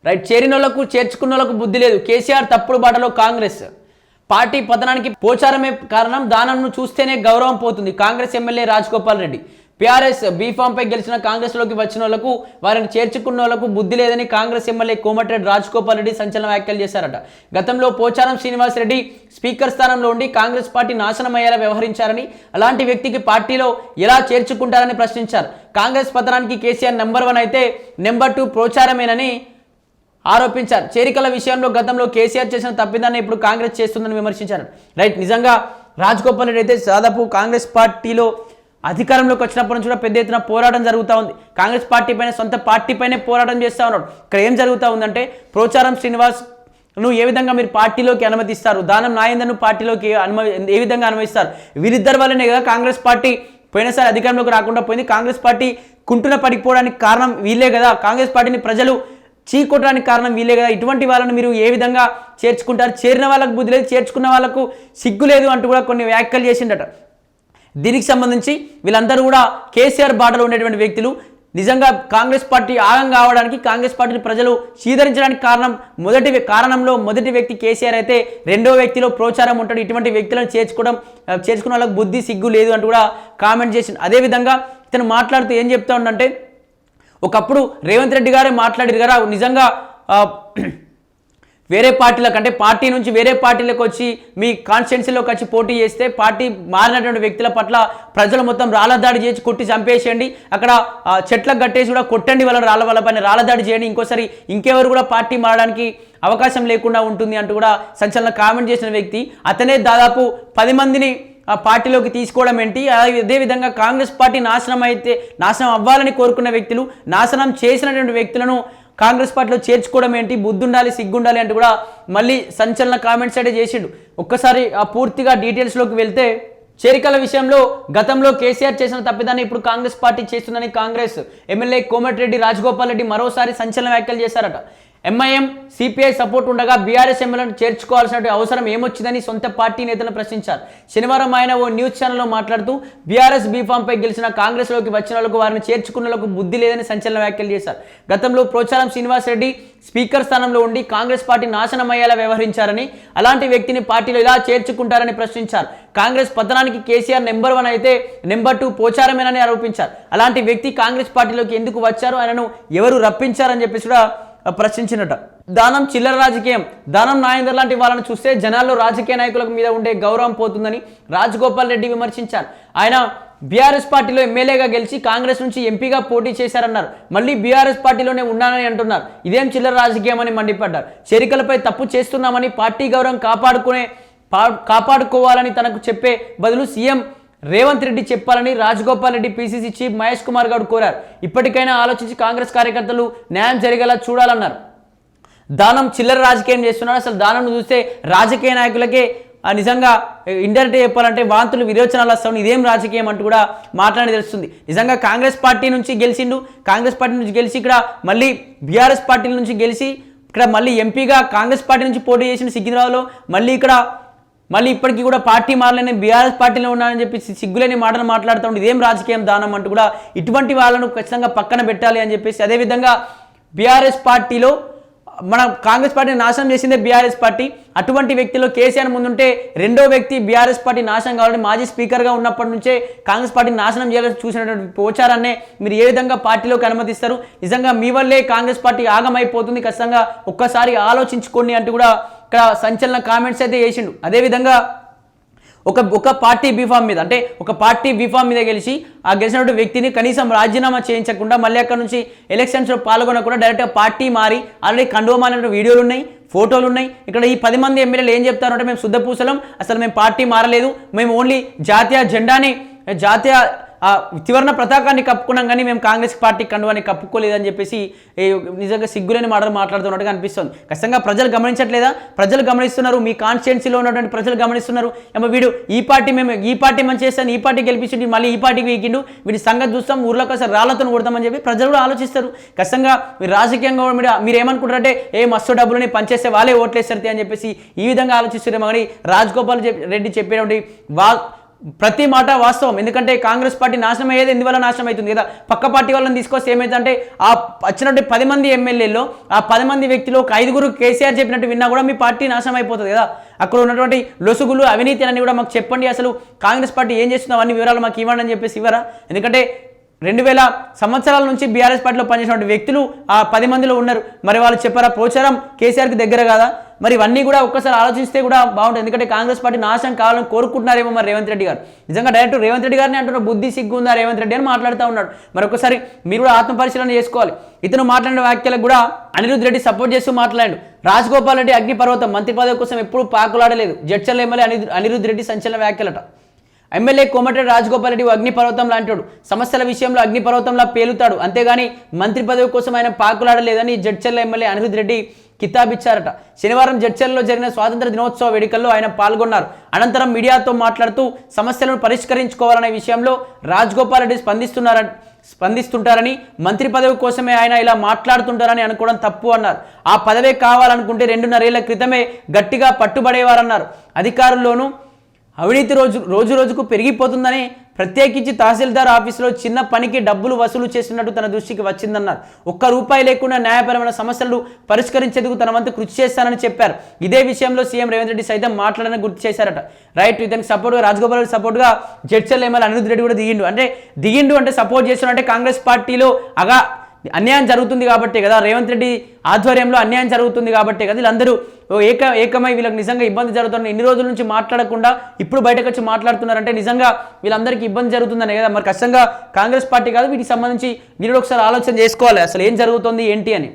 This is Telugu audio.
రైట్, చేరినోళ్లకు చేర్చుకున్నోళ్లకు బుద్ధి లేదు. కేసీఆర్ తప్పుడు బాటలో కాంగ్రెస్. పార్టీ పతనానికి పోచారమే కారణం, దానంను చూస్తేనే గౌరవం పోతుంది. కాంగ్రెస్ ఎమ్మెల్యే రాజగోపాల్ రెడ్డి. పీఆర్ఎస్ బీఫామ్పై గెలిచిన కాంగ్రెస్లోకి వచ్చిన వాళ్లకు వారిని చేర్చుకున్న వాళ్లకు బుద్ధి లేదని కాంగ్రెస్ ఎమ్మెల్యే కోమటిరెడ్డి రాజగోపాల్ రెడ్డి సంచలన వ్యాఖ్యలు చేశారట. గతంలో పోచారం శ్రీనివాస్ రెడ్డి స్పీకర్ స్థానంలో ఉండి కాంగ్రెస్ పార్టీ నాశనమయ్యేలా వ్యవహరించారని, అలాంటి వ్యక్తికి పార్టీలో ఎలా చేర్చుకుంటారని ప్రశ్నించారు. కాంగ్రెస్ పతనానికి కేసీఆర్ నెంబర్ 1 అయితే నెంబర్ 2 పోచారమేనని ఆరోపించారు. చేరికల విషయంలో గతంలో కేసీఆర్ చేసిన తప్పిదాన్ని ఇప్పుడు కాంగ్రెస్ చేస్తుందని విమర్శించారు. రైట్, నిజంగా రాజగోపాల్ రెడ్డి అయితే దాదాపు కాంగ్రెస్ పార్టీలో అధికారంలోకి వచ్చినప్పటి నుంచి కూడా పెద్ద ఎత్తున పోరాటం జరుగుతూ ఉంది. కాంగ్రెస్ పార్టీ పైన, సొంత పార్టీ పైనే పోరాటం చేస్తూ ఉన్నాడు. ఇక్కడ ఏం జరుగుతూ ఉందంటే, పోచారం శ్రీనివాస్ ఏ విధంగా మీరు పార్టీలోకి అనుమతిస్తారు, దానం నాగేందర్ను పార్టీలోకి ఏ విధంగా అనుమతిస్తారు? వీరిద్దరి వల్లనే కదా కాంగ్రెస్ పార్టీ పోయినసారి అధికారంలోకి రాకుండా పోయింది. కాంగ్రెస్ పార్టీ కుంటున పడిపోవడానికి కారణం వీళ్ళే కదా, కాంగ్రెస్ పార్టీని ప్రజలు చీకొట్టడానికి కారణం వీళ్ళే కదా. ఇటువంటి వాళ్ళని మీరు ఏ విధంగా చేర్చుకుంటారు? చేరిన వాళ్ళకు బుద్ధి లేదు, చేర్చుకున్న వాళ్ళకు సిగ్గు లేదు అంటూ కూడా కొన్ని వ్యాఖ్యలు చేసిండట. దీనికి సంబంధించి వీళ్ళందరూ కూడా కేసీఆర్ బాటలో ఉండేటువంటి వ్యక్తులు. నిజంగా కాంగ్రెస్ పార్టీ ఆగం కావడానికి, కాంగ్రెస్ పార్టీని ప్రజలు చీదరించడానికి మొదటి వ్యక్తి కేసీఆర్ అయితే రెండో వ్యక్తిలో ప్రోచారం ఉంటాడు. ఇటువంటి వ్యక్తులను చేర్చుకున్న వాళ్ళకి బుద్ధి సిగ్గు లేదు అంటూ కూడా కామెంట్ చేసింది. అదేవిధంగా ఇతను మాట్లాడుతూ ఏం చెప్తా ఉండంటే, ఒకప్పుడు రేవంత్ రెడ్డి గారే మాట్లాడారు కదా, నిజంగా వేరే పార్టీలకు, అంటే పార్టీ నుంచి వేరే పార్టీలకు వచ్చి మీ కాన్స్టిట్యున్సీలోకి వచ్చి పోటీ చేస్తే పార్టీ మారినటువంటి వ్యక్తుల పట్ల ప్రజలు మొత్తం రాళ్లదాడి చేసి కొట్టి చంపేసేయండి, అక్కడ చెట్లకు కట్టేసి కూడా కొట్టండి, వాళ్ళ పైన రాళ్లదాడి చేయండి, ఇంకోసారి ఇంకెవరు కూడా పార్టీ మారడానికి అవకాశం లేకుండా ఉంటుంది అంటూ కూడా సంచలన కామెంట్ చేసిన వ్యక్తి. అతనే దాదాపు 10 మందిని ఆ పార్టీలోకి తీసుకోవడం ఏంటి? అదేవిధంగా కాంగ్రెస్ పార్టీ నాశనం అవ్వాలని కోరుకున్న వ్యక్తులు, నాశనం చేసినటువంటి వ్యక్తులను కాంగ్రెస్ పార్టీలో చేర్చుకోవడం ఏంటి? బుద్ధుండాలి, సిగ్గుండాలి అంటూ కూడా మళ్ళీ సంచలన కామెంట్స్ అయితే చేసిండు. ఒక్కసారి ఆ పూర్తిగా డీటెయిల్స్లోకి వెళ్తే, చేరికల విషయంలో గతంలో కేసీఆర్ చేసిన తప్పిదాన్ని ఇప్పుడు కాంగ్రెస్ పార్టీ చేస్తుందని కాంగ్రెస్ ఎమ్మెల్యే కోమటిరెడ్డి రాజగోపాల్ రెడ్డి మరోసారి సంచలన వ్యాఖ్యలు చేశారట. ఎంఐఎం సిపిఐ సపోర్ట్ ఉండగా బీఆర్ఎస్ ఎమ్మెల్యేలను చేర్చుకోవాల్సిన అవసరం ఏమొచ్చిందని సొంత పార్టీ నేతలను ప్రశ్నించారు. శనివారం ఆయన ఓ న్యూస్ ఛానల్లో మాట్లాడుతూ బీఆర్ఎస్ బీఫామ్పై గెలిచిన కాంగ్రెస్లోకి వచ్చిన వాళ్ళకు వారిని చేర్చుకున్నలకు బుద్ధి లేదని సంచలన వ్యాఖ్యలు చేశారు. గతంలో పోచారం శ్రీనివాస్ రెడ్డి స్పీకర్ స్థానంలో ఉండి కాంగ్రెస్ పార్టీ నాశనమయ్యేలా వ్యవహరించారని, అలాంటి వ్యక్తిని పార్టీలో ఇలా చేర్చుకుంటారని ప్రశ్నించారు. కాంగ్రెస్ పతనానికి కేసీఆర్ నెంబర్ 1 అయితే నెంబర్ 2 పోచారమేనని ఆరోపించారు. అలాంటి వ్యక్తి కాంగ్రెస్ పార్టీలోకి ఎందుకు వచ్చారు, ఆయనను ఎవరు రప్పించారని చెప్పేసి కూడా ప్రశ్నించినట. దానం చిల్లర రాజకీయం. దానం నాగేందర్ లాంటి వాళ్ళని చూస్తే జనాల్లో రాజకీయ నాయకుల మీద ఉండే గౌరవం పోతుందని రాజగోపాల్ రెడ్డి విమర్శించారు. ఆయన బీఆర్ఎస్ పార్టీలో ఎమ్మెల్యేగా గెలిచి కాంగ్రెస్ నుంచి ఎంపీగా పోటీ చేశారన్నారు. మళ్ళీ బీఆర్ఎస్ పార్టీలోనే ఉన్నానని అంటున్నారు. ఇదేం చిల్లర రాజకీయం అని మండిపడ్డారు. చేరికలపై తప్పు చేస్తున్నామని, పార్టీ గౌరవం కాపాడుకోవాలని తనకు చెప్పే బదులు సీఎం రేవంత్ రెడ్డి చెప్పాలని రాజగోపాల్ రెడ్డి పీసీసీ చీఫ్ మహేష్ కుమార్ గౌడ్ కోరారు. ఇప్పటికైనా ఆలోచించి కాంగ్రెస్ కార్యకర్తలు న్యాయం జరిగేలా చూడాలన్నారు. దానం చిల్లర రాజకీయం చేస్తున్నారు. అసలు దానం చూస్తే రాజకీయ నాయకులకే నిజంగా ఇండైరెక్ట్ చెప్పాలంటే వాంతులు విరోచనాలు వస్తాయి. ఇదేం రాజకీయం అంటూ కూడా మాట్లాడి తెలుస్తుంది. నిజంగా కాంగ్రెస్ పార్టీ నుంచి గెలిచిండు, కాంగ్రెస్ పార్టీ నుంచి గెలిచి ఇక్కడ మళ్ళీ బీఆర్ఎస్ పార్టీ నుంచి గెలిచి ఇక్కడ మళ్ళీ ఎంపీగా కాంగ్రెస్ పార్టీ నుంచి పోటీ చేసిన సికింద్రాబాద్లో మళ్ళీ ఇప్పటికీ కూడా పార్టీ మారలేని బీఆర్ఎస్ పార్టీలో ఉన్నానని చెప్పి సిగ్గులేని మాటలు మాట్లాడుతూ ఉంటే ఇదేం రాజకీయం దానం అంటూ కూడా ఇటువంటి వాళ్ళను ఖచ్చితంగా పక్కన పెట్టాలి అని చెప్పేసి, అదేవిధంగా బీఆర్ఎస్ పార్టీలో మన కాంగ్రెస్ పార్టీని నాశనం చేసిందే బీఆర్ఎస్ పార్టీ. అటువంటి వ్యక్తిలో కేసీఆర్ ముందుంటే రెండో వ్యక్తి బీఆర్ఎస్ పార్టీ నాశనం కావాలని మాజీ స్పీకర్గా ఉన్నప్పటి నుంచే కాంగ్రెస్ పార్టీని నాశనం చేయాలని చూసినటువంటి పోచారాన్నే మీరు ఏ విధంగా పార్టీలోకి అనుమతిస్తారు? నిజంగా మీ వల్లే కాంగ్రెస్ పార్టీ ఆగమైపోతుంది, ఖచ్చితంగా ఒక్కసారి ఆలోచించుకోండి అంటూ కూడా ఇక్కడ సంచలన కామెంట్స్ అయితే చేసిండు. అదేవిధంగా ఒక పార్టీ బీఫామ్ మీద, అంటే ఒక పార్టీ బీఫామ్ మీద గెలిచి ఆ గెలిచినటువంటి వ్యక్తిని కనీసం రాజీనామా చేయించకుండా మళ్ళీ అక్కడ నుంచి ఎలక్షన్స్లో పాల్గొనకుండా డైరెక్ట్గా పార్టీ మారి ఆల్రెడీ కండువమాన వీడియోలు ఉన్నాయి, ఫోటోలు ఉన్నాయి. ఇక్కడ ఈ 10 మంది ఎమ్మెల్యేలు ఏం చెప్తారంటే, మేము శుద్ధపూసలం, అసలు మేము పార్టీ మారలేదు, మేము ఓన్లీ జాతీయ జెండాని, జాతీయ త్రివర్ణ పతాకాన్ని కప్పుకున్నాం కానీ మేము కాంగ్రెస్ పార్టీ కండువాన్ని కప్పుకోలేదని చెప్పేసి నిజంగా సిగ్గులేని మాటలు మాట్లాడుతున్నట్టుగా అనిపిస్తుంది. ఖచ్చితంగా ప్రజలు గమనించట్లేదా? ప్రజలు గమనిస్తున్నారు, మీ కాన్స్టిట్యున్సీలో ఉన్నటువంటి ప్రజలు గమనిస్తున్నారు. ఏమో వీడు ఈ పార్టీ మంచి చేస్తాను, ఈ పార్టీ గెలిపించింది, మళ్ళీ ఈ పార్టీకి వీకిండు, వీడి సంగతి చూస్తాం, ఊర్లోకి ఒకసారి రాళ్లతో కొడతామని చెప్పి ప్రజలు కూడా ఆలోచిస్తారు. ఖచ్చితంగా మీరు రాజకీయంగా మీరు ఏమనుకుంటారంటే మస్తు డబ్బులని పనిచేస్తే వాళ్ళే ఓట్లేస్తారు అని చెప్పేసి ఈ విధంగా ఆలోచిస్తున్నారేమో. కానీ రాజగోపాల్ రెడ్డి చెప్పేటువంటి ప్రతి మాట వాస్తవం. ఎందుకంటే కాంగ్రెస్ పార్టీ నాశనం అయ్యేది ఎందువల్ల నాశనం అవుతుంది కదా, పక్క పార్టీ వాళ్ళని తీసుకొస్తే ఏమైందంటే ఆ వచ్చినట్టు 10 మంది ఎమ్మెల్యేలో ఆ 10 మంది వ్యక్తిలో ఒక 5గురు కేసీఆర్ చెప్పినట్టు విన్నా కూడా మీ పార్టీ నాశనం అయిపోతుంది కదా. అక్కడ ఉన్నటువంటి లొసుగులు అవినీతి అని కూడా మాకు చెప్పండి, అసలు కాంగ్రెస్ పార్టీ ఏం చేస్తుందో అవన్నీ వివరాలు మాకు ఇవ్వండి అని చెప్పేసి ఇవ్వరా? ఎందుకంటే 2000 సంవత్సరాల నుంచి బీఆర్ఎస్ పార్టీలో పనిచేసినటువంటి వ్యక్తులు ఆ 10 మందిలో ఉన్నారు. మరి వాళ్ళు చెప్పారా పోచారం కేసీఆర్కి దగ్గర కదా? మరి ఇవన్నీ కూడా ఒక్కసారి ఆలోచిస్తే కూడా బాగుంటుంది. ఎందుకంటే కాంగ్రెస్ పార్టీ నాశనం కావాలని కోరుకుంటున్నారేమో మరి రేవంత్ రెడ్డి గారు. నిజంగా డైరెక్ట్ రేవంత్ రెడ్డి గారిని అంటున్నారు బుద్ధి సిగ్గు ఉందా రేవంత్ రెడ్డి అని మాట్లాడుతూ ఉన్నాడు. మరి ఒకసారి మీరు కూడా ఆత్మపరిశీలన చేసుకోవాలి. ఇతను మాట్లాడిన వ్యాఖ్యలకు కూడా అనిరుద్ రెడ్డి సపోర్ట్ చేస్తూ మాట్లాడాడు. రాజగోపాల్ రెడ్డి అగ్నిపర్వతం మంత్రి పదవి కోసం ఎప్పుడు పాకులాడలేదు. జడ్చర్ల ఎమ్మెల్యే అనిరుద్ రెడ్డి సంచలన వ్యాఖ్యలట. ఎమ్మెల్యే కోమటిరెడ్డి రాజగోపాల్ రెడ్డి అగ్నిపర్వతం లాంటాడు, సమస్యల విషయంలో అగ్నిపర్వతంలా పేలుతాడు, అంతేగాని మంత్రి పదవి కోసం ఆయన పాకులాడలేదని జడ్చర్ల ఎమ్మెల్యే అనిరుద్ రెడ్డి కితాబిచ్చారట. శనివారం జడ్చర్లలో జరిగిన స్వాతంత్ర దినోత్సవ వేడుకల్లో ఆయన పాల్గొన్నారు. అనంతరం మీడియాతో మాట్లాడుతూ సమస్యలను పరిష్కరించుకోవాలనే విషయంలో రాజగోపాల్ రెడ్డి స్పందిస్తుంటారని, మంత్రి పదవి కోసమే ఆయన ఇలా మాట్లాడుతుంటారని అనుకోవడం తప్పు అన్నారు. ఆ పదవే కావాలనుకుంటే 2.5 ఏళ్ల క్రితమే గట్టిగా పట్టుబడేవారన్నారు. అధికారుల్లోనూ అవినీతి రోజు రోజుకు పెరిగిపోతుందని, ప్రత్యేకించి తహసీల్దార్ ఆఫీసులో చిన్న పనికి డబ్బులు వసూలు చేస్తున్నట్టు తన దృష్టికి వచ్చిందన్నారు. ₹1 లేకుండా న్యాయపరమైన సమస్యలను పరిష్కరించేందుకు తన వంతు కృషి చేస్తానని చెప్పారు. ఇదే విషయంలో సీఎం రేవంత్ రెడ్డి సైతం మాట్లాడని గుర్తు చేశారట. రైట్, ఇతనికి సపోర్ట్గా రాజగోపాల్ రెడ్డి సపోర్ట్గా జడ్చర్ల ఎమ్మెల్యే అనిరుద్ రెడ్డి కూడా దిగిండు అంటే సపోర్ట్ చేస్తున్నట్టే కాంగ్రెస్ పార్టీలో అన్యాయం జరుగుతుంది కాబట్టే కదా, రేవంత్ రెడ్డి ఆధ్వర్యంలో అన్యాయం జరుగుతుంది కాబట్టే కదా వీళ్ళందరూ ఏకమై వీళ్ళకి నిజంగా ఇబ్బంది జరుగుతుంది. ఇన్ని రోజుల నుంచి మాట్లాడకుండా ఇప్పుడు బయటకు వచ్చి మాట్లాడుతున్నారంటే నిజంగా వీళ్ళందరికీ ఇబ్బంది జరుగుతుందనే కదా. మరి ఖచ్చితంగా కాంగ్రెస్ పార్టీ కాదు వీటికి సంబంధించి మీరు ఒకసారి ఆలోచన చేసుకోవాలి అసలు ఏం జరుగుతుంది ఏంటి అని.